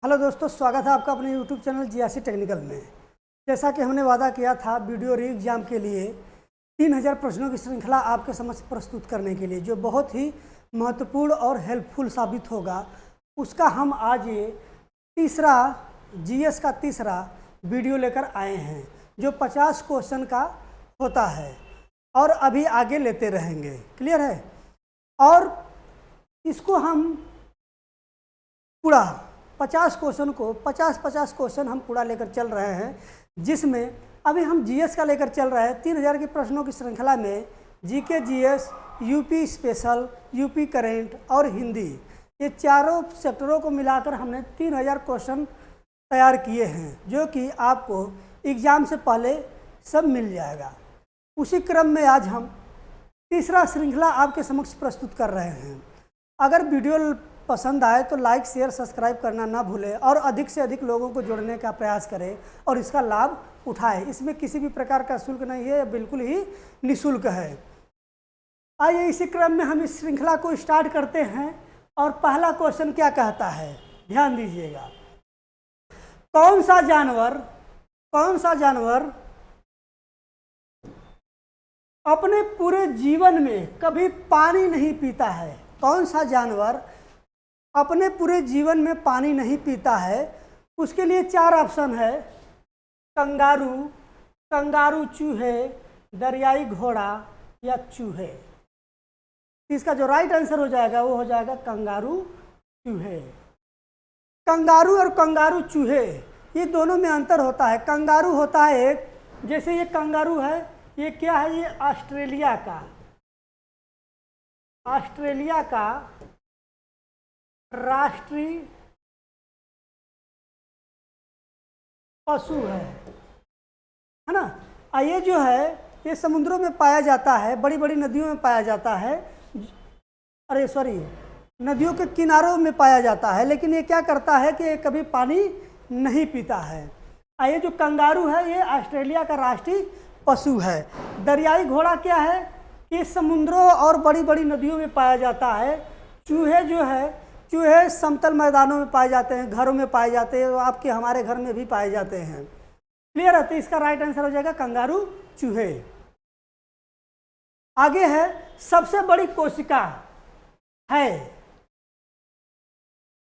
Hello दोस्तों, स्वागत है आपका अपने यूट्यूब चैनल जीआरसी टेक्निकल में। जैसा कि हमने वादा किया था वीडियो री एग्ज़ाम के लिए 3000 प्रश्नों की श्रृंखला आपके समक्ष प्रस्तुत करने के लिए, जो बहुत ही महत्वपूर्ण और हेल्पफुल साबित होगा, उसका हम आज ये तीसरा जीएस का तीसरा वीडियो लेकर आए हैं, जो 50 क्वेश्चन का होता है और अभी आगे लेते रहेंगे। क्लियर है? और इसको हम पूरा 50 क्वेश्चन को 50 क्वेश्चन हम पूरा लेकर चल रहे हैं, जिसमें अभी हम जीएस का लेकर चल रहे हैं 3000 के प्रश्नों की श्रृंखला में GK, GS, UP special, UP current और हिंदी, ये चारों सेक्टरों को मिलाकर हमने 3000 क्वेश्चन तैयार किए हैं, जो कि आपको एग्ज़ाम से पहले सब मिल जाएगा। उसी क्रम में आज हम तीसरा श्रृंखला आपके समक्ष प्रस्तुत कर रहे हैं। अगर वीडियो पसंद आए तो लाइक, शेयर, सब्सक्राइब करना ना भूलें और अधिक से अधिक लोगों को जोड़ने का प्रयास करें और इसका लाभ उठाएं। इसमें किसी भी प्रकार का शुल्क नहीं है, बिल्कुल ही निःशुल्क है। आइए इसी क्रम में हम इस श्रृंखला को स्टार्ट करते हैं। और पहला क्वेश्चन क्या कहता है, ध्यान दीजिएगा। कौन सा जानवर अपने पूरे जीवन में कभी पानी नहीं पीता है? कौन सा जानवर अपने पूरे जीवन में पानी नहीं पीता है? उसके लिए 4 ऑप्शन है: कंगारू, चूहे, दरियाई घोड़ा या चूहे। इसका जो राइट आंसर हो जाएगा वो हो जाएगा कंगारू, चूहे। कंगारू और कंगारू चूहे, ये दोनों में अंतर होता है। कंगारू होता है एक, जैसे ये कंगारू है, ये क्या है? ये ऑस्ट्रेलिया का राष्ट्रीय पशु है ना। ये जो है ये समुद्रों में पाया जाता है, बड़ी बड़ी नदियों में पाया जाता है, नदियों के किनारों में पाया जाता है, लेकिन ये क्या करता है कि ये कभी पानी नहीं पीता है। ये जो कंगारू है ये ऑस्ट्रेलिया का राष्ट्रीय पशु है। दरियाई घोड़ा क्या है? ये समुद्रों और बड़ी बड़ी नदियों में पाया जाता है। चूहे समतल मैदानों में पाए जाते हैं, घरों में पाए जाते हैं, आपके हमारे घर में भी पाए जाते हैं। क्लियर है? तो इसका राइट आंसर हो जाएगा कंगारू, चूहे। आगे है, सबसे बड़ी कोशिका है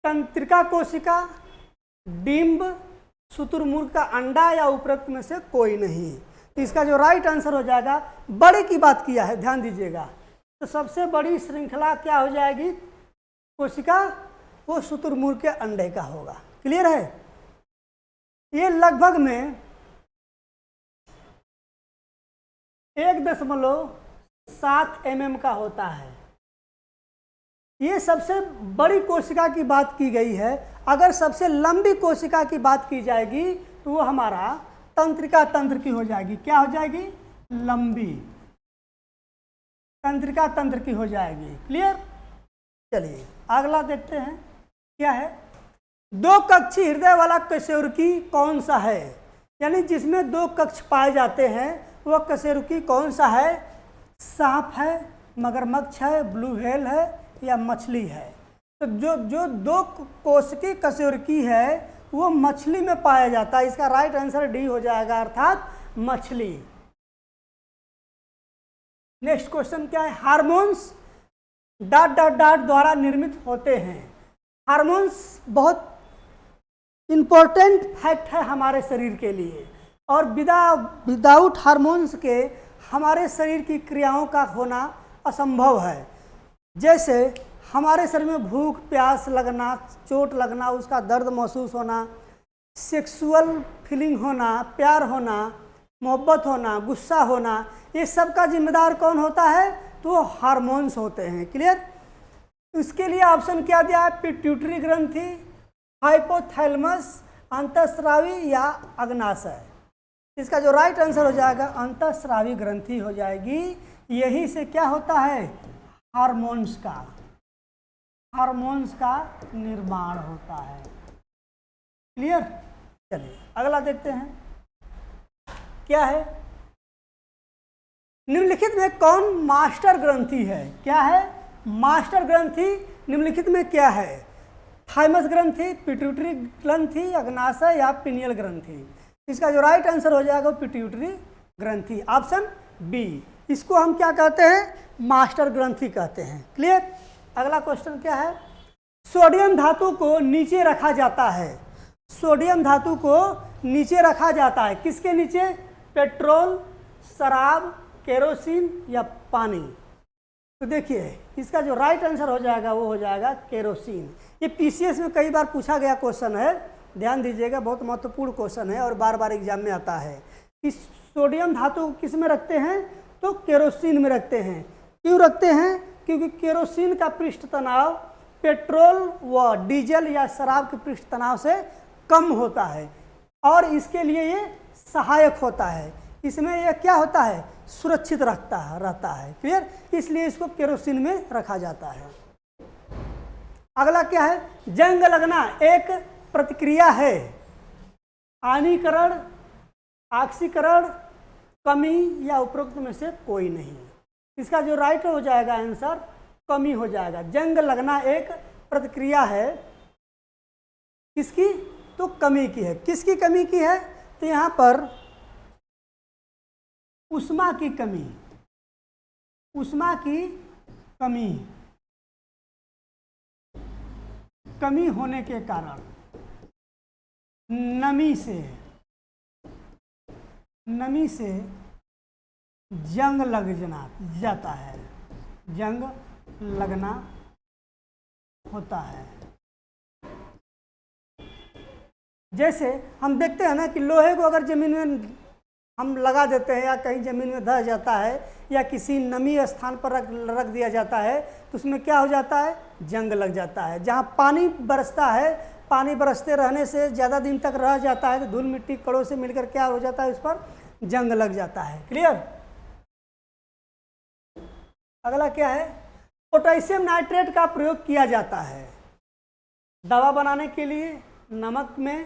तंत्रिका कोशिका, डिंब, शुतुरमुर्ग का अंडा या उपरोक्त में से कोई नहीं। तो इसका जो राइट आंसर हो जाएगा, बड़े की बात किया है, ध्यान दीजिएगा। तो सबसे बड़ी श्रृंखला क्या हो जाएगी? कोशिका, वो शुतुरमुर्ग के अंडे का होगा। क्लियर है? ये लगभग में 1.7 mm का होता है। ये सबसे बड़ी कोशिका की बात की गई है। अगर सबसे लंबी कोशिका की बात की जाएगी तो वो हमारा तंत्रिका तंत्र की हो जाएगी। क्या हो जाएगी? लंबी तंत्रिका तंत्र की हो जाएगी। क्लियर? चलिए अगला देखते हैं क्या है। 2 कक्षी हृदय वाला कशेरुकी कौन सा है? यानी जिसमें 2 कक्ष पाए जाते हैं, वह कशेरुकी कौन सा है? सांप है, मगरमच्छ है, ब्लू व्हेल है या मछली है? तो जो 2 कोशिकी कशेरुकी है वो मछली में पाया जाता है। इसका राइट आंसर डी हो जाएगा, अर्थात मछली। नेक्स्ट क्वेश्चन क्या है? हार्मोन्स ... द्वारा निर्मित होते हैं। हार्मोन्स बहुत इंपॉर्टेंट फैक्ट है हमारे शरीर के लिए, और विदाउट हार्मोन्स के हमारे शरीर की क्रियाओं का होना असंभव है। जैसे हमारे शरीर में भूख, प्यास लगना, चोट लगना, उसका दर्द महसूस होना, सेक्सुअल फीलिंग होना, प्यार होना, मोहब्बत होना, गुस्सा होना, ये सब का जिम्मेदार कौन होता है? तो हार्मोन्स होते हैं। क्लियर? इसके लिए ऑप्शन क्या दिया है? पिट्यूटरी ग्रंथि, हाइपोथैलेमस, अंतःस्रावी या अग्नाशय। इसका जो राइट आंसर हो जाएगा, अंतःस्रावी ग्रंथि हो जाएगी। यही से क्या होता है? हार्मोन्स का निर्माण होता है। क्लियर? चलिए अगला देखते हैं क्या है। निम्नलिखित में कौन मास्टर ग्रंथि है? क्या है? मास्टर ग्रंथि निम्नलिखित में क्या है? थाइमस ग्रंथि, पिट्यूटरी ग्रंथि, अग्नाशय या पिनियल ग्रंथि। इसका जो राइट आंसर हो जाएगा वो पिट्यूटरी ग्रंथि, ऑप्शन बी। इसको हम क्या कहते हैं? मास्टर ग्रंथि कहते हैं। क्लियर। अगला क्वेश्चन क्या है? सोडियम धातु को नीचे रखा जाता है। सोडियम धातु को नीचे रखा जाता है, किसके नीचे? पेट्रोल, शराब, केरोसिन या पानी। तो देखिए इसका जो राइट आंसर हो जाएगा वो हो जाएगा केरोसिन। ये पीसीएस में कई बार पूछा गया क्वेश्चन है, ध्यान दीजिएगा, बहुत महत्वपूर्ण क्वेश्चन है और बार बार एग्जाम में आता है कि सोडियम धातु किस में रखते हैं? तो केरोसिन में रखते हैं। क्यों रखते हैं? क्योंकि केरोसिन का पृष्ठ तनाव पेट्रोल व डीजल या शराब के पृष्ठ तनाव से कम होता है और इसके लिए ये सहायक होता है। इसमें यह क्या होता है? सुरक्षित रहता है। क्लियर। इसलिए इसको केरोसिन में रखा जाता है। अगला क्या है? जंग लगना एक प्रतिक्रिया है। आयनीकरण, ऑक्सीकरण, कमी या उपरोक्त में से कोई नहीं। इसका जो राइट हो जाएगा आंसर कमी हो जाएगा। जंग लगना एक प्रतिक्रिया है, किसकी? तो कमी की है। किसकी कमी की है? तो यहां पर ऊष्मा की कमी, ऊष्मा की कमी होने के कारण नमी से जंग लग जाता है, जंग लगना होता है। जैसे हम देखते हैं ना कि लोहे को अगर जमीन में हम लगा देते हैं या कहीं ज़मीन में धंस जाता है या किसी नमी स्थान पर रख दिया जाता है तो उसमें क्या हो जाता है? जंग लग जाता है। जहाँ पानी बरसता है, पानी बरसते रहने से ज़्यादा दिन तक रह जाता है तो धूल मिट्टी कणों से मिलकर क्या हो जाता है? उस पर जंग लग जाता है। क्लियर। अगला क्या है? पोटेशियम नाइट्रेट का प्रयोग किया जाता है दवा बनाने के लिए, नमक में,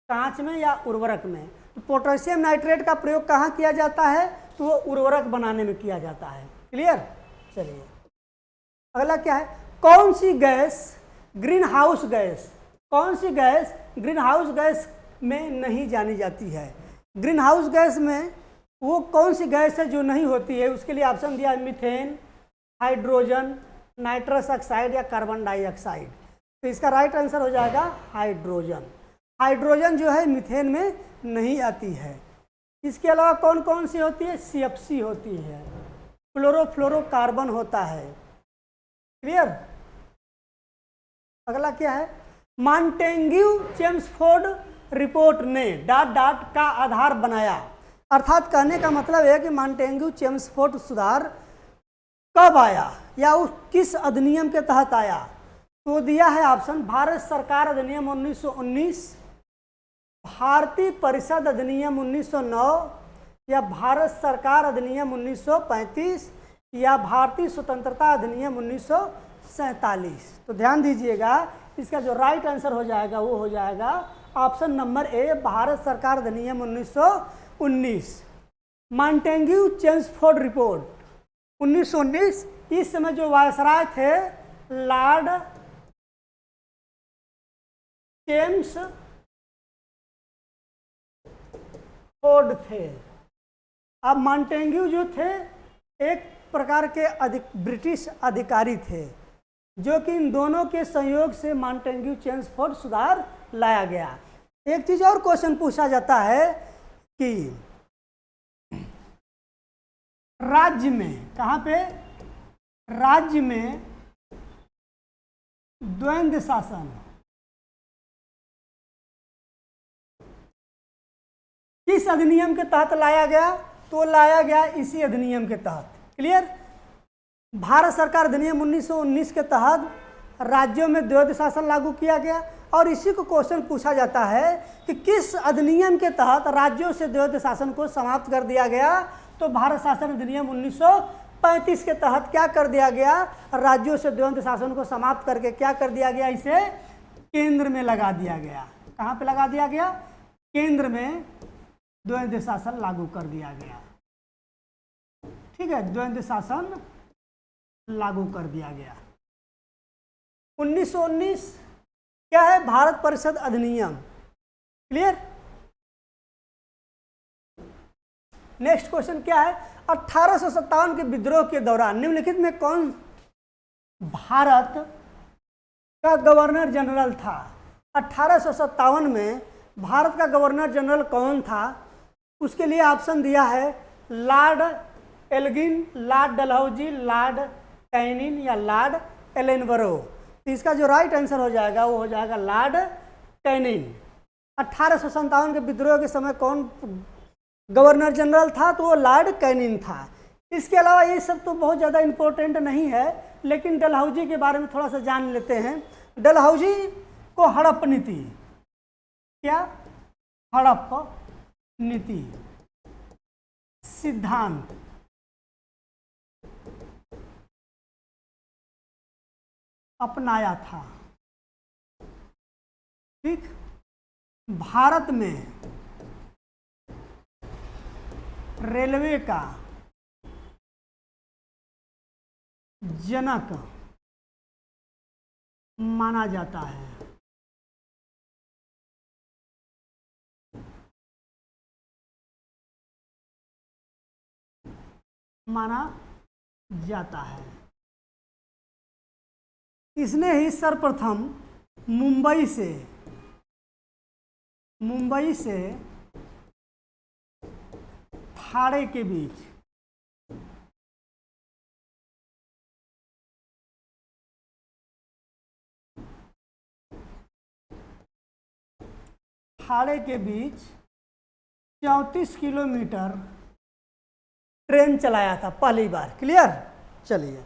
कांच में या उर्वरक में। तो पोटेशियम नाइट्रेट का प्रयोग कहाँ किया जाता है? तो वो उर्वरक बनाने में किया जाता है। क्लियर। चलिए अगला क्या है? कौन सी गैस ग्रीन हाउस गैस, कौन सी गैस ग्रीन हाउस गैस में नहीं जानी जाती है? ग्रीन हाउस गैस में वो कौन सी गैस है जो नहीं होती है? उसके लिए ऑप्शन दिया है मीथेन, हाइड्रोजन, नाइट्रस ऑक्साइड या कार्बन डाइऑक्साइड। तो इसका राइट आंसर हो जाएगा हाइड्रोजन। हाइड्रोजन जो है मीथेन में नहीं आती है। इसके अलावा कौन कौन सी होती है? सीएफसी होती है, क्लोरोफ्लोरोकार्बन होता है। क्लियर। अगला क्या है? मॉन्टेग्यू चेम्सफोर्ड रिपोर्ट ने डॉट डॉट का आधार बनाया। अर्थात कहने का मतलब है कि मॉन्टेग्यू चेम्सफोर्ड सुधार कब आया या उस किस अधिनियम के तहत आया? तो दिया है ऑप्शन भारत सरकार अधिनियम 1919, भारतीय परिषद अधिनियम 1909 या भारत सरकार अधिनियम 1935 या भारतीय स्वतंत्रता अधिनियम 1947। तो ध्यान दीजिएगा, इसका जो राइट आंसर हो जाएगा वो हो जाएगा ऑप्शन नंबर ए, भारत सरकार अधिनियम 1919। Montagu Chelmsford report 1919। इस समय जो वायसराय थे लॉर्ड चेम्सफोर्ड थे। अब मॉन्टेग्यू जो थे एक प्रकार के ब्रिटिश अधिकारी थे, जो कि इन दोनों के संयोग से मॉन्टेग्यू चेम्सफोर्ड सुधार लाया गया। एक चीज और क्वेश्चन पूछा जाता है कि राज्य में, कहाँ पे? राज्य में द्वंद्व शासन किस अधिनियम के तहत लाया गया? तो लाया गया इसी अधिनियम के तहत। क्लियर। भारत सरकार अधिनियम 1919 के तहत राज्यों में द्वैध शासन लागू किया गया और इसी को क्वेश्चन पूछा जाता है कि किस अधिनियम के तहत राज्यों से द्वैध शासन को समाप्त कर दिया गया? तो भारत शासन अधिनियम 1935 के तहत क्या कर दिया गया? राज्यों से द्वैध शासन को समाप्त करके क्या कर दिया गया? इसे केंद्र में लगा दिया गया। कहाँ पे लगा दिया गया? केंद्र में द्वैध शासन लागू कर दिया गया। ठीक है, द्वैध शासन लागू कर दिया गया। 1919 क्या है? भारत परिषद अधिनियम। क्लियर? नेक्स्ट क्वेश्चन क्या है? 1857 के विद्रोह के दौरान निम्नलिखित में कौन भारत का गवर्नर जनरल था? 1857 में भारत का गवर्नर जनरल कौन था? उसके लिए ऑप्शन दिया है lord Elgin, lord Dalhousie, lord Canning या लॉर्ड एलेनबरो। तो इसका जो राइट आंसर हो जाएगा वो हो जाएगा लॉर्ड कैनिंग। 1857 के विद्रोह के समय कौन गवर्नर जनरल था? तो वो लॉर्ड कैनिंग था। इसके अलावा ये सब तो बहुत ज़्यादा इम्पोर्टेंट नहीं है, लेकिन डलहौजी के बारे में थोड़ा सा जान लेते हैं। डलहौजी को हड़प नीति, क्या? हड़प नीति सिद्धांत अपनाया था। ठीक, भारत में रेलवे का जनक माना जाता है। माना जाता है। इसने ही सर्वप्रथम मुंबई से ठाणे के बीच ठाणे के बीच 34 किलोमीटर ट्रेन चलाया था पहली बार। क्लियर? चलिए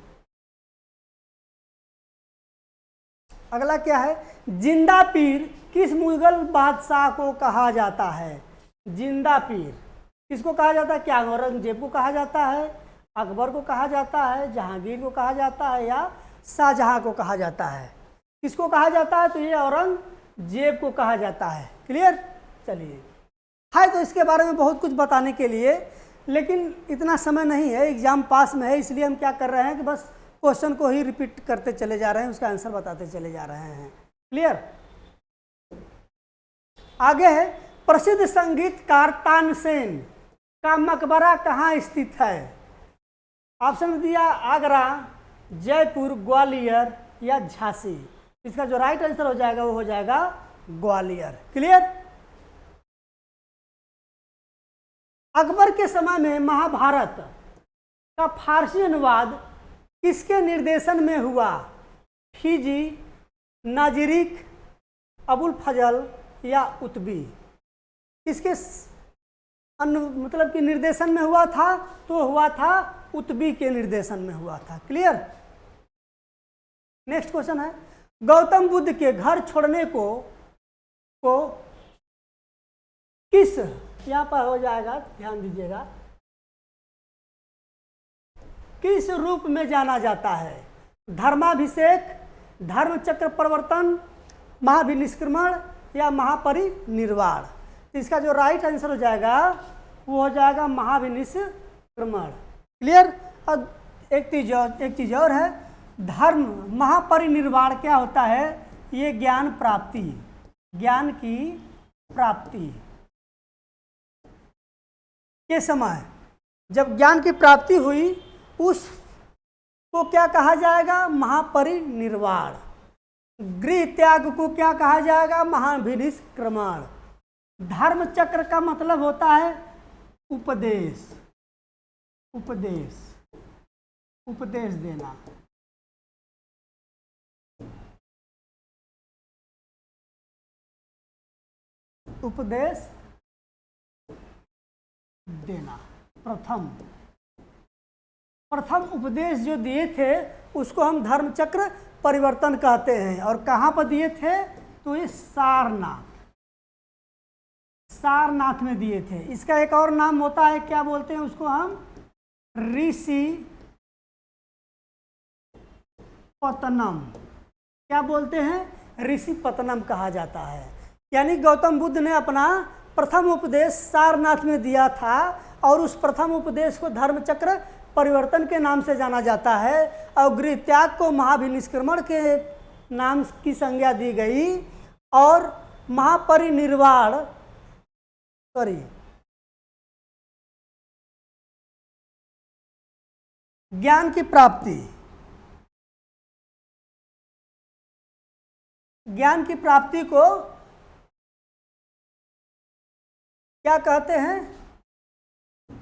अगला क्या है? जिंदा पीर किस मुगल बादशाह को कहा जाता है? जिंदा पीर किसको कहा जाता है? क्या औरंगजेब को कहा जाता है, अकबर को कहा जाता है, जहांगीर को कहा जाता है या शाहजहां को कहा जाता है? किसको कहा जाता है? तो ये औरंगजेब को कहा जाता है। क्लियर? चलिए है तो इसके बारे में बहुत कुछ बताने के लिए, लेकिन इतना समय नहीं है, एग्जाम पास में है, इसलिए हम क्या कर रहे हैं कि बस क्वेश्चन को ही रिपीट करते चले जा रहे हैं, उसका आंसर बताते चले जा रहे हैं। क्लियर? आगे है प्रसिद्ध संगीतकार तानसेन का मकबरा कहाँ स्थित है? ऑप्शन दिया आगरा, जयपुर, ग्वालियर या झांसी। इसका जो राइट आंसर हो जाएगा वो हो जाएगा ग्वालियर। क्लियर? अकबर के समय में महाभारत का फारसी अनुवाद किसके निर्देशन में हुआ? खिजी, नाजिरिक, अबुल फजल या उतबी? किसके मतलब कि निर्देशन में हुआ था? तो हुआ था उतबी के निर्देशन में हुआ था। क्लियर? नेक्स्ट क्वेश्चन है गौतम बुद्ध के घर छोड़ने को किस, यहां पर हो जाएगा, ध्यान दीजिएगा, किस रूप में जाना जाता है? धर्माभिषेक, धर्म चक्र परिवर्तन, महाभिनिष्क्रमण या महापरिनिर्वाण? इसका जो राइट आंसर हो जाएगा वो हो जाएगा महाभिनिष्क्रमण। क्लियर? अब एक चीज और है, धर्म महापरिनिर्वाण क्या होता है? ये ज्ञान प्राप्ति, ज्ञान की प्राप्ति के समय जब ज्ञान की प्राप्ति हुई उसको क्या कहा जाएगा? महापरिनिर्वाण। गृह त्याग को क्या कहा जाएगा? महाभिनिष्क्रमण। धर्म चक्र का मतलब होता है उपदेश, उपदेश, उपदेश देना। उपदेश देना। प्रथम उपदेश जो दिए थे उसको हम धर्म चक्र परिवर्तन कहते हैं। और कहाँ पर दिए थे? तो ये सारनाथ में दिए थे। इसका एक और नाम होता है, क्या बोलते हैं उसको हम? ऋषि पतनम। क्या बोलते हैं? ऋषि पतनम कहा जाता है। यानी गौतम बुद्ध ने अपना प्रथम उपदेश सारनाथ में दिया था और उस प्रथम उपदेश को धर्मचक्र परिवर्तन के नाम से जाना जाता है और गृह त्याग को महाभिनिष्क्रमण के नाम की संज्ञा दी गई और महापरिनिर्वाण ज्ञान की प्राप्ति, ज्ञान की प्राप्ति को क्या कहते हैं?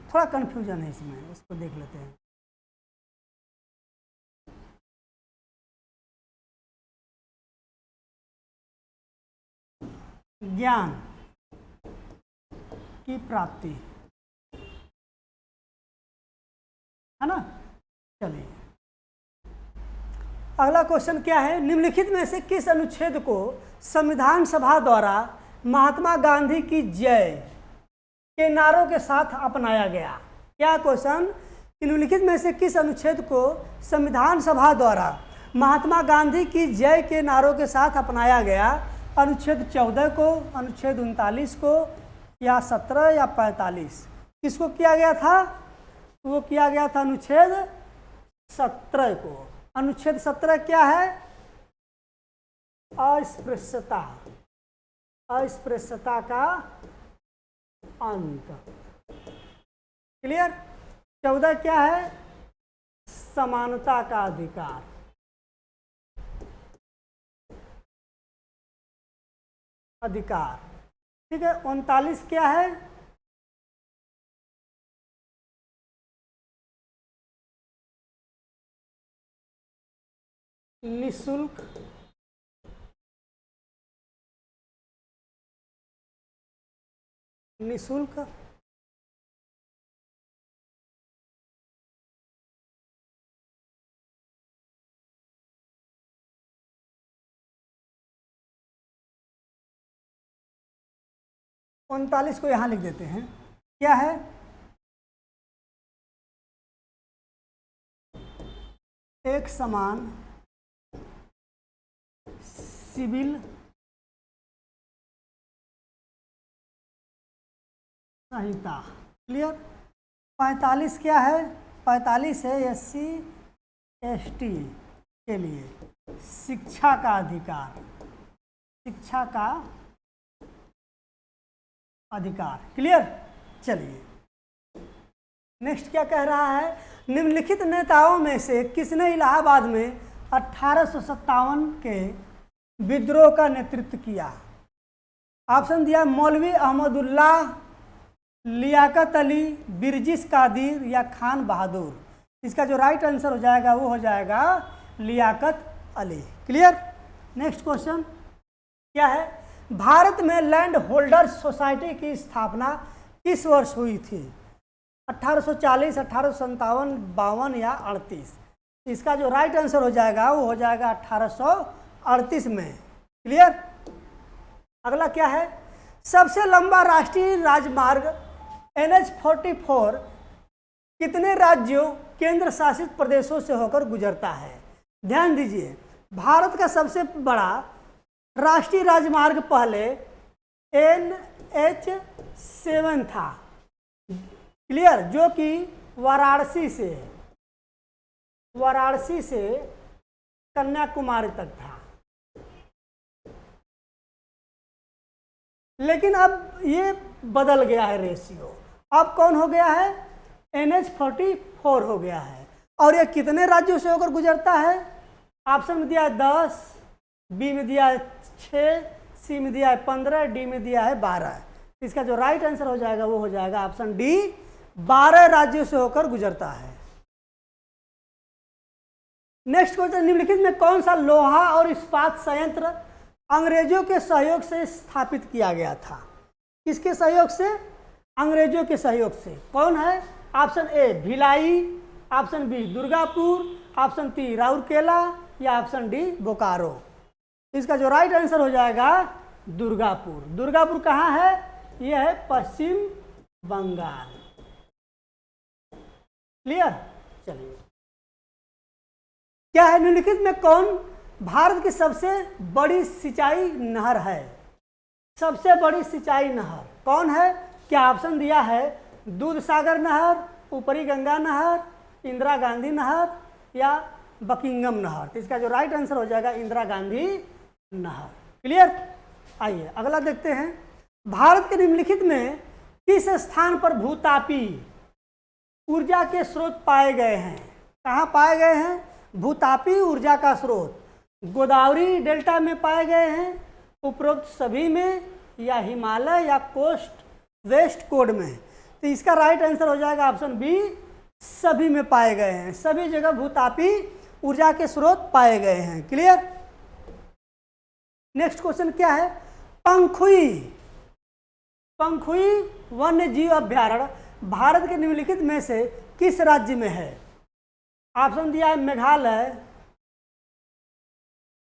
थोड़ा कंफ्यूजन है इसमें, इसको देख लेते हैं। ज्ञान की प्राप्ति, है ना। चलिए अगला क्वेश्चन क्या है? निम्नलिखित में से किस अनुच्छेद को संविधान सभा द्वारा महात्मा गांधी की जय के नारों के साथ अपनाया गया? क्या क्वेश्चन? निम्नलिखित में से किस अनुच्छेद को संविधान सभा द्वारा महात्मा गांधी की जय के नारों के साथ अपनाया गया? अनुच्छेद 14 को, अनुच्छेद 39 को, या 17 या 45? किसको किया गया था? वो किया गया था अनुच्छेद 17 को। अनुच्छेद 17 क्या है? अस्पृश्यता, अस्पृश्यता का अंत। क्लियर? 14 क्या है? समानता का अधिकार। अधिकार, ठीक है। 39 क्या है? निःशुल्क निःशुल्क उनतालीस को यहाँ लिख देते हैं। क्या है? एक समान सिविल संहिता। क्लियर? 45 क्या है? 45 है SC ST के लिए शिक्षा का अधिकार, शिक्षा का अधिकार। क्लियर? चलिए नेक्स्ट क्या कह रहा है? निम्नलिखित नेताओं में से किसने इलाहाबाद में 1857 के विद्रोह का नेतृत्व किया? ऑप्शन दिया मौलवी अहमदुल्लाह, लियाकत अली, बिरजिस कादिर या खान बहादुर। इसका जो राइट आंसर हो जाएगा वो हो जाएगा Liaquat Ali. Clear? Next question क्या है? भारत में लैंड होल्डर्स सोसाइटी की स्थापना किस वर्ष हुई थी? 1840, 1857, 52 या 38? इसका जो राइट आंसर हो जाएगा वो हो जाएगा 1838 में। क्लियर? अगला क्या है? सबसे लंबा राष्ट्रीय राजमार्ग NH-44 कितने राज्यों केंद्र शासित प्रदेशों से होकर गुजरता है? ध्यान दीजिए, भारत का सबसे बड़ा राष्ट्रीय राजमार्ग पहले NH-7 था। क्लियर? जो कि वाराणसी से कन्याकुमारी तक था। लेकिन अब ये बदल गया है रेशियो। अब कौन हो गया है? NH-44 हो गया है। और ये कितने राज्यों से होकर गुजरता है? ऑप्शन में दिया है 10, बी में दिया है 6, सी में दिया है 15, डी में दिया है 12। इसका जो राइट आंसर हो जाएगा वो हो जाएगा ऑप्शन डी, 12 राज्यों से होकर गुजरता है। नेक्स्ट क्वेश्चन, निम्नलिखित में कौन सा लोहा और इस्पात संयंत्र अंग्रेजों के सहयोग से स्थापित किया गया था? किसके सहयोग से? अंग्रेजों के सहयोग से। कौन है? Option A Bhilai, option B Durgapur, option C Rourkela या ऑप्शन डी बोकारो। इसका जो राइट आंसर हो जाएगा दुर्गापुर। दुर्गापुर कहाँ है? यह है पश्चिम बंगाल। क्लियर? चलिए क्या है? निम्नलिखित में कौन भारत की सबसे बड़ी सिंचाई नहर है? सबसे बड़ी सिंचाई नहर कौन है? क्या ऑप्शन दिया है दूध सागर नहर, ऊपरी गंगा नहर, इंदिरा गांधी नहर या बकिंगम नहर। तो इसका जो राइट आंसर हो जाएगा इंदिरा गांधी नहर। क्लियर। आइए अगला देखते हैं, भारत के निम्नलिखित में किस स्थान पर भूतापी ऊर्जा के स्रोत पाए गए हैं? कहाँ पाए गए हैं भूतापी ऊर्जा का स्रोत? गोदावरी डेल्टा में पाए गए हैं, उपरोक्त सभी में, या हिमालय या कोस्ट वेस्ट कोड में? तो इसका राइट आंसर हो जाएगा ऑप्शन बी, सभी में पाए गए हैं। सभी जगह भूतापी ऊर्जा के स्रोत पाए गए हैं। क्लियर। नेक्स्ट क्वेश्चन क्या है, पंखुई वन्य जीव अभ्यारण्य भारत के निम्नलिखित में से किस राज्य में है? ऑप्शन दिया है मेघालय,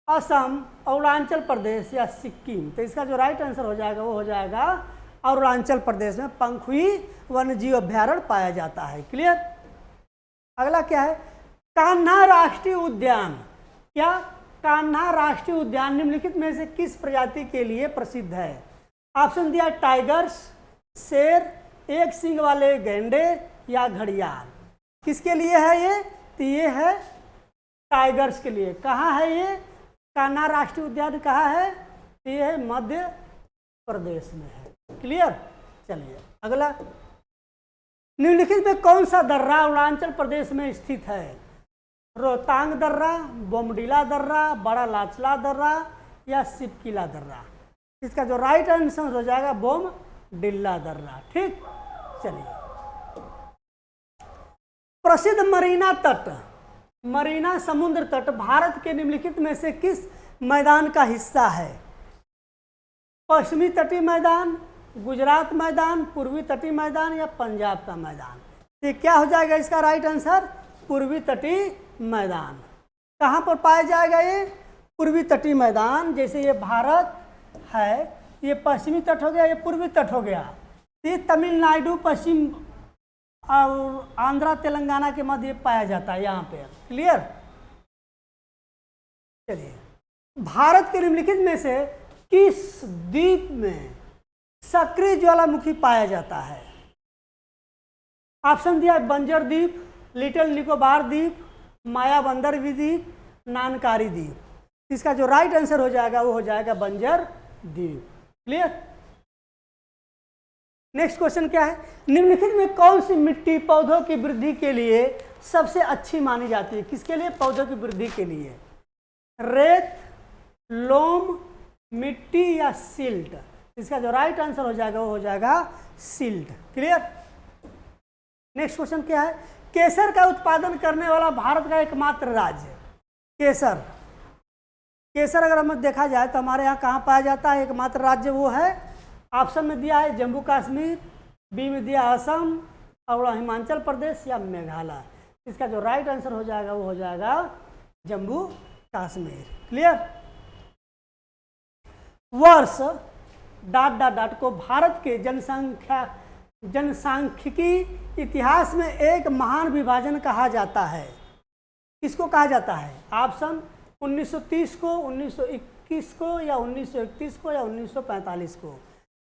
असम, अरुणाचल प्रदेश या सिक्किम। तो इसका जो राइट आंसर हो जाएगा वो हो जाएगा अरुणाचल प्रदेश में पंखुई वन्य जीव अभ्यारण्य पाया जाता है। क्लियर। अगला क्या है, कान्हा राष्ट्रीय उद्यान। क्या कान्हा राष्ट्रीय उद्यान निम्नलिखित में से किस प्रजाति के लिए प्रसिद्ध है? ऑप्शन दिया टाइगर्स, शेर, एक सींग वाले गैंडे या घड़ियाल। किसके लिए है ये? तो ये है टाइगर्स के लिए। कहाँ है ये कान्हा राष्ट्रीय उद्यान? कहाँ है? तो ये है मध्य प्रदेश में है। क्लियर। चलिए अगला, निम्नलिखित में कौन सा दर्रा अरुणाचल प्रदेश में स्थित है? रोहतांग दर्रा, बोमडीला दर्रा, बड़ा लाचला दर्रा या सिपकिला दर्रा? इसका जो राइट आंसर हो जाएगा बोमडिल्ला दर्रा। ठीक। चलिए, प्रसिद्ध मरीना तट, मरीना समुद्र तट भारत के निम्नलिखित में से किस मैदान का हिस्सा है? पश्चिमी तटीय मैदान, गुजरात मैदान, पूर्वी तटीय मैदान या पंजाब का मैदान? ये क्या हो जाएगा इसका राइट आंसर? पूर्वी तटीय मैदान। कहाँ पर पाया जाएगा ये? पूर्वी तटीय मैदान। जैसे ये भारत है, ये पश्चिमी तट हो गया, ये पूर्वी तट हो गया। ये तमिलनाडु, पश्चिम और आंध्रा तेलंगाना के मध्य पाया जाता है यहाँ पे। क्लियर। चलिए, भारत के निम्नलिखित में से किस द्वीप में सक्रिय ज्वालामुखी पाया जाता है? ऑप्शन दिया है बंजर द्वीप, लिटिल निकोबार द्वीप, मायाबंदर द्वीप, नानकारी द्वीप। इसका जो राइट आंसर हो जाएगा वो हो जाएगा बंजर द्वीप। क्लियर। नेक्स्ट क्वेश्चन क्या है, निम्नलिखित में कौन सी मिट्टी पौधों की वृद्धि के लिए सबसे अच्छी मानी जाती है? किसके लिए? पौधों की वृद्धि के लिए। रेत, लोम, मिट्टी या सिल्ट? इसका जो राइट आंसर हो जाएगा वो हो जाएगा सिल्ट। क्लियर। नेक्स्ट क्वेश्चन क्या है, केसर का उत्पादन करने वाला भारत का एकमात्र राज्य? केसर, केसर अगर हमें देखा जाए तो हमारे यहाँ कहाँ पाया जाता है? एकमात्र राज्य वो है, ऑप्शन में दिया है जम्मू कश्मीर, बी में दिया असम, और हिमाचल प्रदेश या मेघालय। इसका जो राइट आंसर हो जाएगा वो हो जाएगा जम्मू कश्मीर। क्लियर। वर्ष ... को भारत के जनसांख्यिकी इतिहास में एक महान विभाजन कहा जाता है। किसको कहा जाता है? ऑप्शन 1930 को, 1921 को या 1931 को या 1945 को?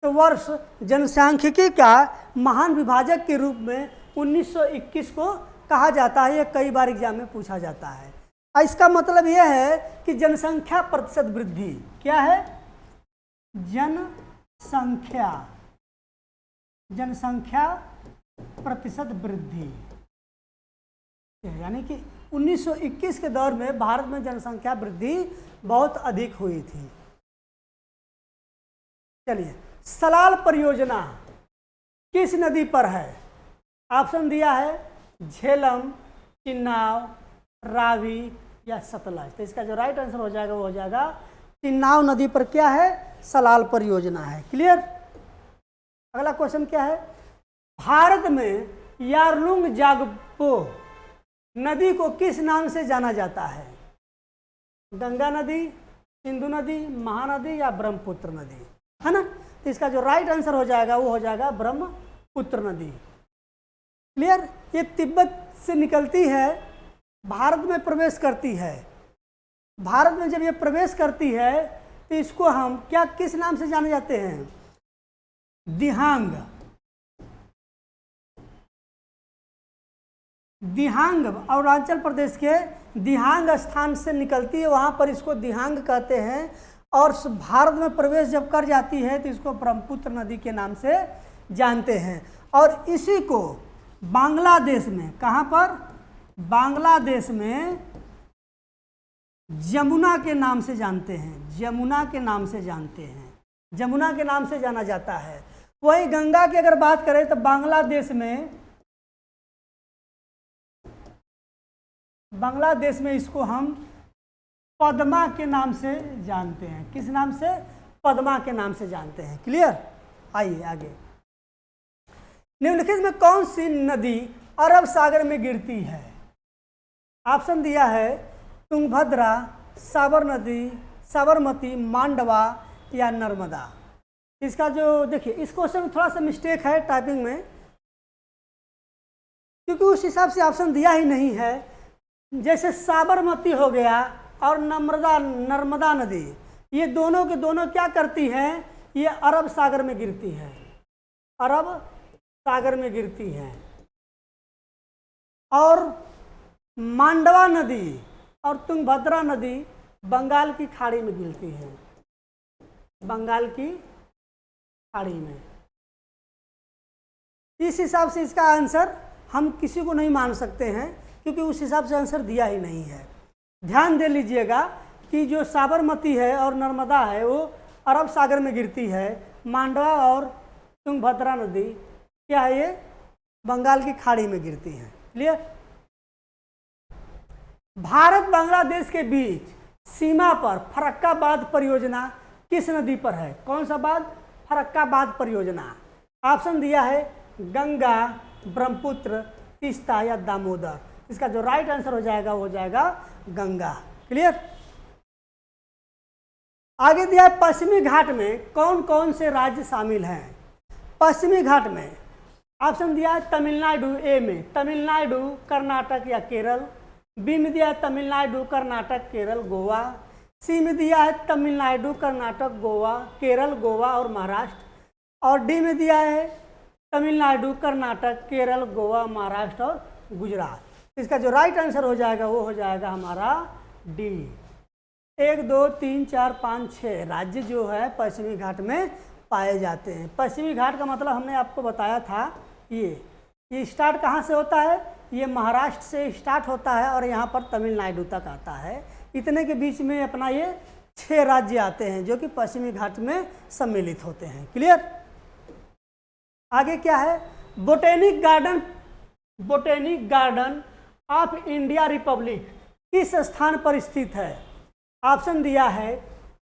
तो वर्ष जनसांख्यिकी का महान विभाजक के रूप में 1921 को कहा जाता है। ये कई बार एग्जाम में पूछा जाता है। इसका मतलब यह है कि जनसंख्या प्रतिशत वृद्धि क्या है? जनसंख्या प्रतिशत वृद्धि, यानी कि 1921 के दौर में भारत में जनसंख्या वृद्धि बहुत अधिक हुई थी। चलिए, सलाल परियोजना किस नदी पर है? ऑप्शन दिया है झेलम, चिन्नाव, रावी या सतलज। तो इसका जो राइट आंसर हो जाएगा वो हो जाएगा चिन्नाव नदी पर क्या है? सलाल परियोजना है। क्लियर। अगला क्वेश्चन क्या है, भारत में यारलुंग जागपो नदी को किस नाम से जाना जाता है? गंगा नदी, सिंधु नदी, महानदी या ब्रह्मपुत्र नदी? है ना। तो इसका जो राइट आंसर हो जाएगा वो हो जाएगा ब्रह्मपुत्र नदी। क्लियर। ये तिब्बत से निकलती है, भारत में प्रवेश करती है। भारत में जब ये प्रवेश करती है तो इसको हम क्या किस नाम से जाने जाते हैं? दिहांग। दिहांग अरुणाचल प्रदेश के दिहांग स्थान से निकलती है, वहाँ पर इसको दिहांग कहते हैं। और भारत में प्रवेश जब कर जाती है तो इसको ब्रह्मपुत्र नदी के नाम से जानते हैं। और इसी को बांग्लादेश में, कहाँ पर, बांग्लादेश में जमुना के नाम से जानते हैं, जमुना के नाम से जानते हैं, जमुना के नाम से जाना जाता है। वही गंगा की अगर बात करें तो बांग्लादेश में इसको हम पद्मा के नाम से जानते हैं। किस नाम से? पद्मा के नाम से जानते हैं। क्लियर? आइए आगे। निम्नलिखित में कौन सी नदी अरब सागर में गिरती है? ऑप्शन दिया है तुंगभद्रा, साबर नदी, साबरमती, मांडवा या नर्मदा। इसका जो देखिए, इस क्वेश्चन में थोड़ा सा मिस्टेक है टाइपिंग में, क्योंकि उस हिसाब से ऑप्शन दिया ही नहीं है। जैसे साबरमती हो गया और नर्मदा नदी, ये दोनों के दोनों क्या करती हैं? ये अरब सागर में गिरती है, अरब सागर में गिरती है। और मांडवा नदी और तुंगभद्रा नदी बंगाल की खाड़ी में गिरती है, बंगाल की खाड़ी में। इस हिसाब से इसका आंसर हम किसी को नहीं मान सकते हैं, क्योंकि उस हिसाब से आंसर दिया ही नहीं है। ध्यान दे लीजिएगा कि जो साबरमती है और नर्मदा है वो अरब सागर में गिरती है, मांडवा और तुंगभद्रा नदी क्या है, ये बंगाल की खाड़ी में गिरती हैं। क्लियर? भारत बांग्लादेश के बीच सीमा पर फरक्काबाद परियोजना किस नदी पर है? कौन सा बांध? फरक्काबाद परियोजना। ऑप्शन दिया है गंगा, ब्रह्मपुत्र, तीस्ता या दामोदर। इसका जो राइट आंसर हो जाएगा वो हो जाएगा गंगा। क्लियर? आगे दिया है पश्चिमी घाट में कौन कौन से राज्य शामिल हैं? पश्चिमी घाट में ऑप्शन दिया है तमिलनाडु, ए में तमिलनाडु, कर्नाटक या केरल। बी में दिया है तमिलनाडु, कर्नाटक, केरल, गोवा। सी में दिया है तमिलनाडु, कर्नाटक, गोवा, केरल, गोवा और महाराष्ट्र। और डी में दिया है तमिलनाडु, कर्नाटक, केरल, गोवा, महाराष्ट्र और गुजरात। इसका जो राइट आंसर हो जाएगा वो हो जाएगा हमारा डी। 1 2 3 4 5 6 राज्य जो है पश्चिमी घाट में पाए जाते हैं। पश्चिमी घाट का मतलब हमने आपको बताया था, ये स्टार्ट कहाँ से होता है? ये महाराष्ट्र से स्टार्ट होता है और यहाँ पर तमिलनाडु तक आता है। इतने के बीच में अपना ये 6 राज्य आते हैं जो कि पश्चिमी घाट में सम्मिलित होते हैं। क्लियर? आगे क्या है? Botanic garden of India Republic किस स्थान पर स्थित है? ऑप्शन दिया है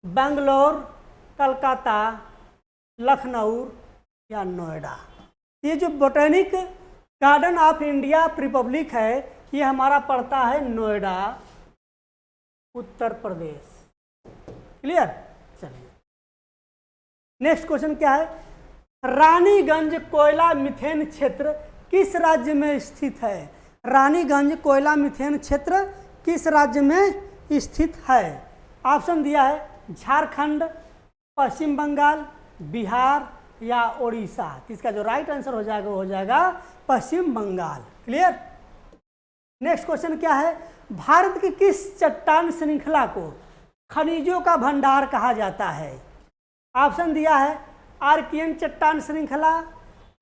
बेंगलोर, कलकत्ता, लखनऊ या नोएडा। ये जो botanic garden of India Republic है ये हमारा पड़ता है नोएडा, उत्तर प्रदेश। क्लियर? चलिए नेक्स्ट क्वेश्चन क्या है? रानीगंज कोयला मिथेन क्षेत्र किस राज्य में स्थित है? रानीगंज कोयला मिथेन क्षेत्र किस राज्य में स्थित है? ऑप्शन दिया है झारखंड, पश्चिम बंगाल, बिहार या उड़ीसा। इसका जो राइट आंसर हो जाएगा वो हो जाएगा पश्चिम बंगाल। क्लियर? नेक्स्ट क्वेश्चन क्या है? भारत की किस चट्टान श्रृंखला को खनिजों का भंडार कहा जाता है? ऑप्शन दिया है आर्कियन चट्टान श्रृंखला,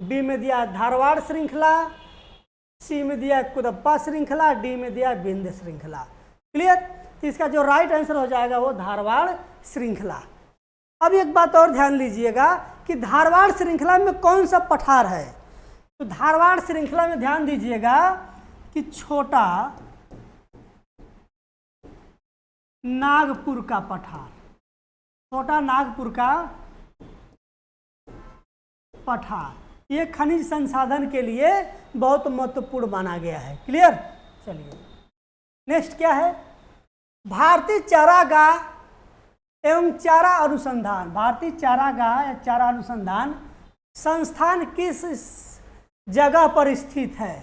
बी में दिया धारवाड़ श्रृंखला, सी में दिया कुदप्पा श्रृंखला, डी में दिया विंध्य श्रृंखला। क्लियर? तो इसका जो राइट आंसर हो जाएगा वो धारवाड़ श्रृंखला। अब एक बात और ध्यान लीजिएगा कि धारवाड़ श्रृंखला में कौन सा पठार है? तो धारवाड़ श्रृंखला में ध्यान दीजिएगा कि छोटा नागपुर का पठार, छोटा नागपुर का पठार, ये खनिज संसाधन के लिए बहुत महत्वपूर्ण माना गया है। क्लियर? चलिए नेक्स्ट क्या है? भारतीय चारागाह एवं चारा अनुसंधान, भारतीय चारागाह या चारा अनुसंधान संस्थान किस जगह पर स्थित है?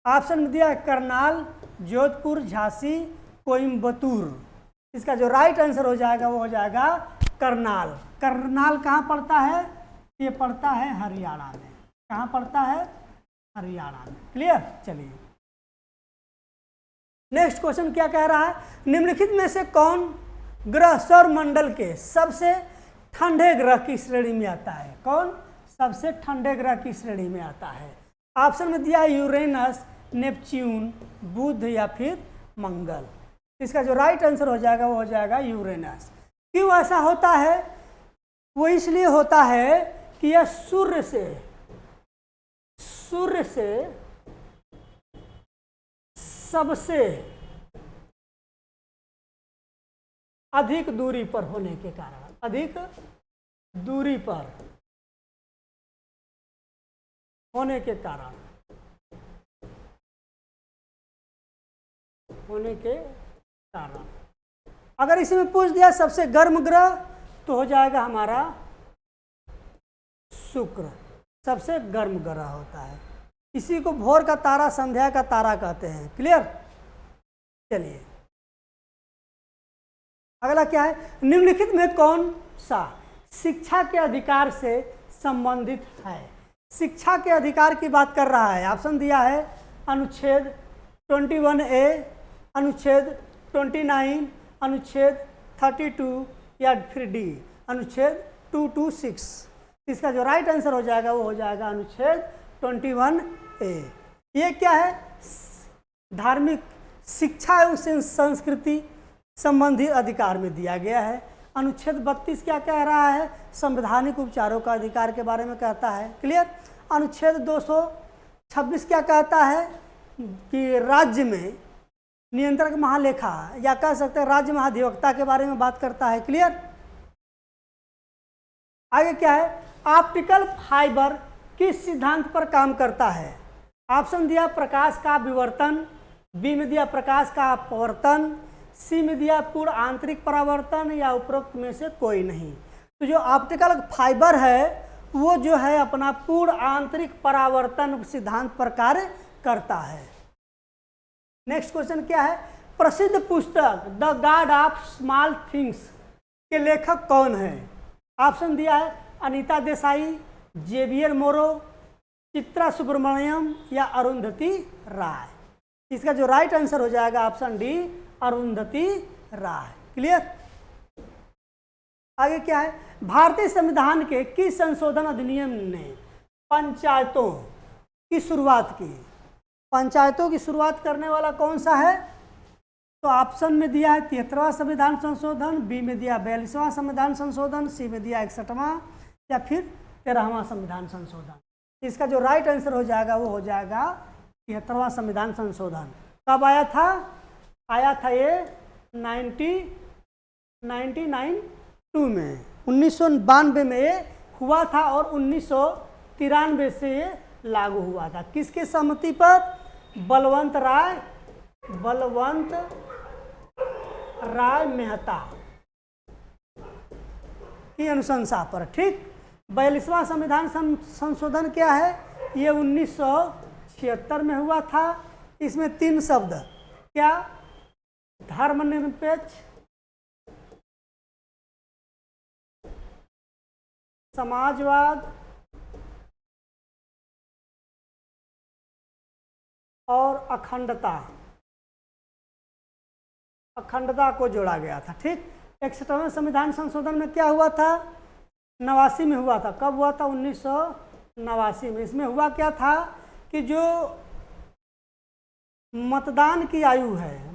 ऑप्शन में दिया है करनाल, जोधपुर, झांसी, कोयम्बतूर। इसका जो राइट आंसर हो जाएगा वो हो जाएगा करनाल। करनाल कहाँ पड़ता है? ये पड़ता है हरियाणा में। कहाँ पड़ता है? हरियाणा में। क्लियर? चलिए नेक्स्ट क्वेश्चन क्या कह रहा है, निम्नलिखित में से कौन ग्रह सौर मंडल के सबसे ठंडे ग्रह की श्रेणी में आता है? कौन सबसे ठंडे ग्रह की श्रेणी में आता है? ऑप्शन में दिया है यूरेनस, नेपच्यून, बुध या फिर मंगल। इसका जो राइट आंसर हो जाएगा वो हो जाएगा यूरेनस। क्यों ऐसा होता है? वो इसलिए होता है कि यह सूर्य से सबसे अधिक दूरी पर होने के कारण, अधिक दूरी पर होने के कारण अगर इसी में पूछ दिया सबसे गर्म ग्रह तो हो जाएगा हमारा शुक्र, सबसे गर्म ग्रह होता है। इसी को भोर का तारा, संध्या का तारा कहते हैं। क्लियर? चलिए अगला क्या है, निम्नलिखित में कौन सा शिक्षा के अधिकार से संबंधित है? शिक्षा के अधिकार की बात कर रहा है। ऑप्शन दिया है अनुच्छेद 21A, अनुच्छेद 29, अनुच्छेद 32 या फिर डी अनुच्छेद 226। इसका जो राइट आंसर हो जाएगा वो हो जाएगा अनुच्छेद 21A। ये क्या है? धार्मिक शिक्षा एवं संस्कृति संबंधी अधिकार में दिया गया है। अनुच्छेद 32 क्या कह रहा है? संवैधानिक उपचारों का अधिकार के बारे में कहता है। क्लियर? अनुच्छेद 226 क्या कहता है कि राज्य में नियंत्रक महालेखा या कह सकते हैं राज्य महाधिवक्ता के बारे में बात करता है। क्लियर? आगे क्या है, ऑप्टिकल फाइबर किस सिद्धांत पर काम करता है? ऑप्शन दिया प्रकाश का विवर्तन, बी में दिया प्रकाश का अपवर्तन, सी में दिया पूर्ण आंतरिक परावर्तन या उपरोक्त में से कोई नहीं। तो जो ऑप्टिकल फाइबर है वो जो है अपना पूर्ण आंतरिक परावर्तन सिद्धांत पर कार्य करता है। नेक्स्ट क्वेश्चन क्या है, प्रसिद्ध पुस्तक the God of small things के लेखक कौन है? ऑप्शन दिया है अनीता देसाई, जेवियर मोरो, चित्रा सुब्रमण्यम या अरुंधति राय। इसका जो राइट आंसर हो जाएगा ऑप्शन डी अरुंधति राय। क्लियर? आगे क्या है, भारतीय संविधान के किस संशोधन अधिनियम ने पंचायतों की शुरुआत की? पंचायतों की शुरुआत करने वाला कौन सा है? तो ऑप्शन में दिया है 73वां संविधान संशोधन, बी में दिया 42वां संविधान संशोधन, सी में दिया 61वां या फिर 13वां संविधान संशोधन। इसका जो राइट आंसर हो जाएगा वो हो जाएगा 73वां संविधान संशोधन। कब आया था? आया था ये 1992 में, 1992 में ये हुआ था और 1993 से ये लागू हुआ था। किसके सहमति पर? बलवंत राय मेहता की अनुशंसा पर। ठीक। 42वां संविधान संशोधन क्या है? ये 1976 में हुआ था। इसमें 3 शब्द क्या? धर्मनिरपेक्ष, समाजवाद और अखंडता को जोड़ा गया था। ठीक। 61वें संविधान संशोधन में क्या हुआ था? 89 में हुआ था। कब हुआ था? 1989 में। इसमें हुआ क्या था कि जो मतदान की आयु है,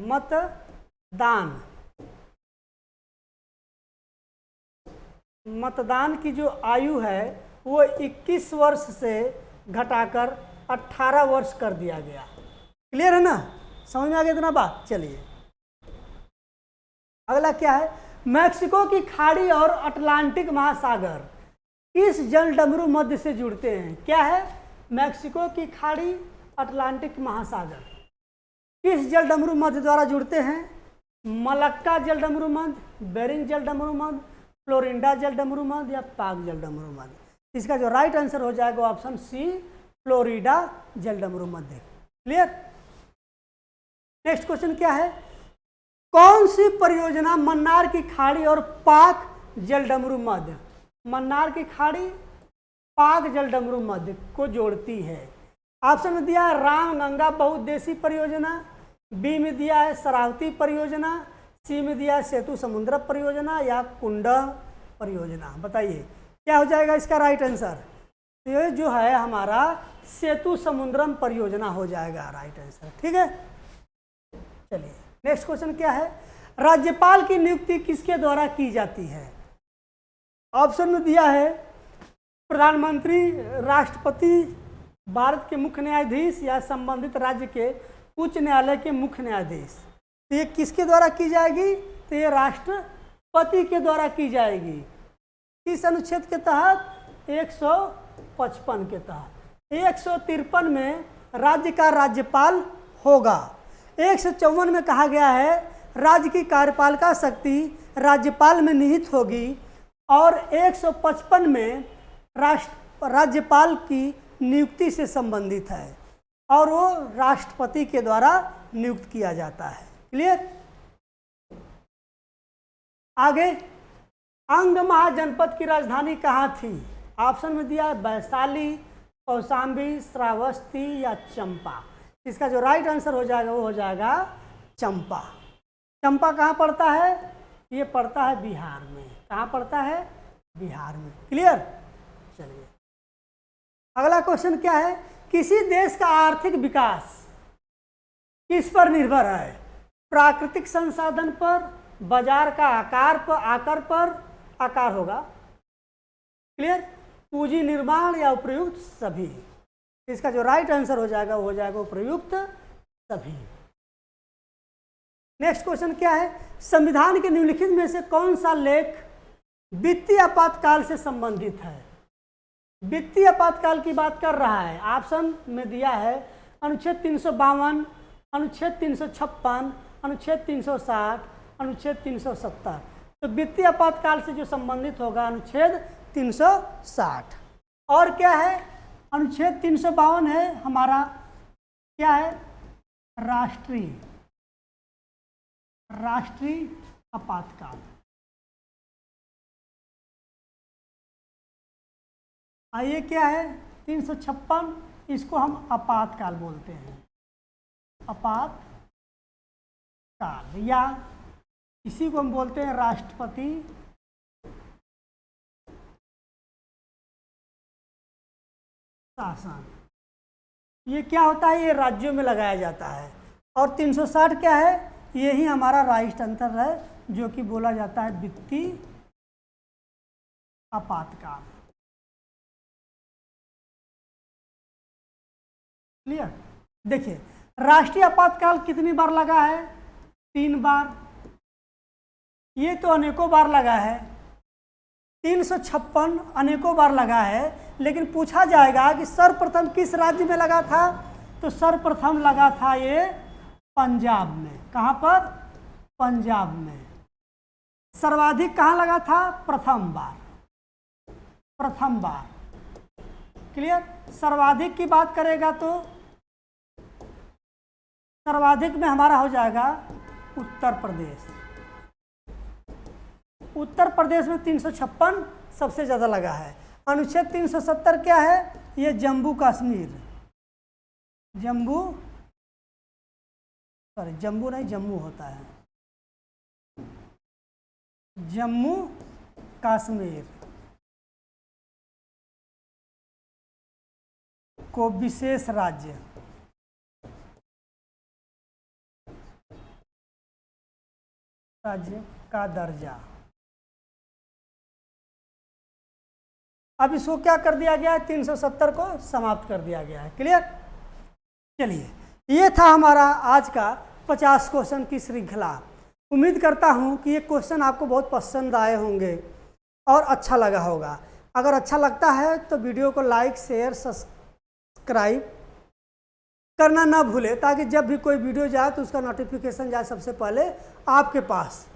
मतदान की जो आयु है वो 21 वर्ष से घटाकर 18 वर्ष कर दिया गया। क्लियर है ना? समझ में आ गया इतना बात? चलिए अगला क्या है, मैक्सिको की खाड़ी और अटलांटिक महासागर किस जल डमरू मध्य से जुड़ते हैं? क्या है? मैक्सिको की खाड़ी, अटलांटिक महासागर किस जल डमरू मध्य द्वारा जुड़ते हैं? मलक्का जल डमरू मध्य, बेरिंग जल डमरू मध्य, फ्लोरिडा जल डमरू मध्य या पाक जल डमरू मध्य। इसका जो राइट आंसर हो जाएगा ऑप्शन सी, फ्लोरिडा जल डमरू मध्य। क्लियर? नेक्स्ट क्वेश्चन क्या है, कौन सी परियोजना मन्नार की खाड़ी और पाक जल डमरू मध्य, मन्नार की खाड़ी पाक जल डमरू मध्य को जोड़ती है? ऑप्शन में दिया राम गंगा बहुउद्देशीय परियोजना, बी में दिया है शरावती परियोजना, सी में दिया है सेतु समुद्र परियोजना या कुंडा परियोजना। बताइए क्या हो जाएगा इसका राइट आंसर? ये जो है हमारा सेतु समुद्रम परियोजना हो जाएगा राइट आंसर। ठीक है, चलिए नेक्स्ट क्वेश्चन क्या है? राज्यपाल की नियुक्ति किसके द्वारा की जाती है? ऑप्शन में दिया है प्रधानमंत्री, राष्ट्रपति, भारत के मुख्य न्यायाधीश या संबंधित राज्य के उच्च न्यायालय के मुख्य न्यायाधीश। तो ये किसके द्वारा की जाएगी? तो ये राष्ट्रपति के द्वारा की जाएगी। किस अनुच्छेद के तहत? 155 के तहत। 153 में राज्य का राज्यपाल होगा। 154 में कहा गया है राज्य की कार्यपालिका शक्ति राज्यपाल में निहित होगी और 155 में राज्यपाल की नियुक्ति से संबंधित है और वो राष्ट्रपति के द्वारा नियुक्त किया जाता है। क्लियर? आगे, अंग महाजनपद की राजधानी कहाँ थी? ऑप्शन में दिया है वैशाली, कौशाम्बी, श्रावस्ती या चंपा। इसका जो राइट आंसर हो जाएगा वो हो जाएगा चंपा। चंपा कहाँ पड़ता है? ये पड़ता है बिहार में। कहाँ पड़ता है? बिहार में। क्लियर? चलिए अगला क्वेश्चन क्या है? किसी देश का आर्थिक विकास किस पर निर्भर है? प्राकृतिक संसाधन पर, बाजार का आकार होगा। क्लियर? पूंजी निर्माण या उपयुक्त सभी। इसका जो राइट आंसर हो जाएगा वो हो जाएगा उपयुक्त सभी। नेक्स्ट क्वेश्चन क्या है? संविधान के निम्नलिखित में से कौन सा लेख वित्तीय आपातकाल से संबंधित है? वित्तीय आपातकाल की बात कर रहा है। ऑप्शन में दिया है अनुच्छेद 352, अनुच्छेद 356, अनुच्छेद 360, अनुच्छेद 370। तो वित्तीय आपातकाल से जो संबंधित होगा अनुच्छेद 360। और क्या है? अनुच्छेद 352 है हमारा, क्या है? राष्ट्रीय आपातकाल। आइए क्या है? 356, इसको हम आपातकाल बोलते हैं। आपातकाल या इसी को हम बोलते हैं राष्ट्रपति शासन। ये क्या होता है? ये राज्यों में लगाया जाता है। और 360 क्या है? यही हमारा राष्ट्रांतर है जो कि बोला जाता है वित्तीय आपातकाल। क्लियर? देखिए राष्ट्रीय आपातकाल कितनी बार लगा है? 3 बार। ये तो अनेकों बार लगा है। 356 अनेकों बार लगा है। लेकिन पूछा जाएगा कि सर्वप्रथम किस राज्य में लगा था? तो सर्वप्रथम लगा था ये पंजाब में। कहाँ पर? पंजाब में। सर्वाधिक कहाँ लगा था? प्रथम बार। क्लियर? सर्वाधिक की बात करेगा तो सर्वाधिक में हमारा हो जाएगा उत्तर प्रदेश। उत्तर प्रदेश में 356 सबसे ज़्यादा लगा है। अनुच्छेद 370 क्या है? ये जम्मू होता है। जम्मू कश्मीर को विशेष राज्य का दर्जा। अब इसको क्या कर दिया गया है? 370 को समाप्त कर दिया गया है। क्लियर? चलिए ये था हमारा आज का 50 क्वेश्चन की श्रृंखला। उम्मीद करता हूँ कि ये क्वेश्चन आपको बहुत पसंद आए होंगे और अच्छा लगा होगा। अगर अच्छा लगता है तो वीडियो को लाइक, शेयर, सब्सक्राइब करना ना भूलें ताकि जब भी कोई वीडियो जाए तो उसका नोटिफिकेशन जाए सबसे पहले आपके पास।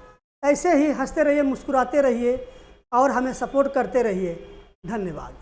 ऐसे ही हंसते रहिए, मुस्कुराते रहिए और हमें सपोर्ट करते रहिए। धन्यवाद।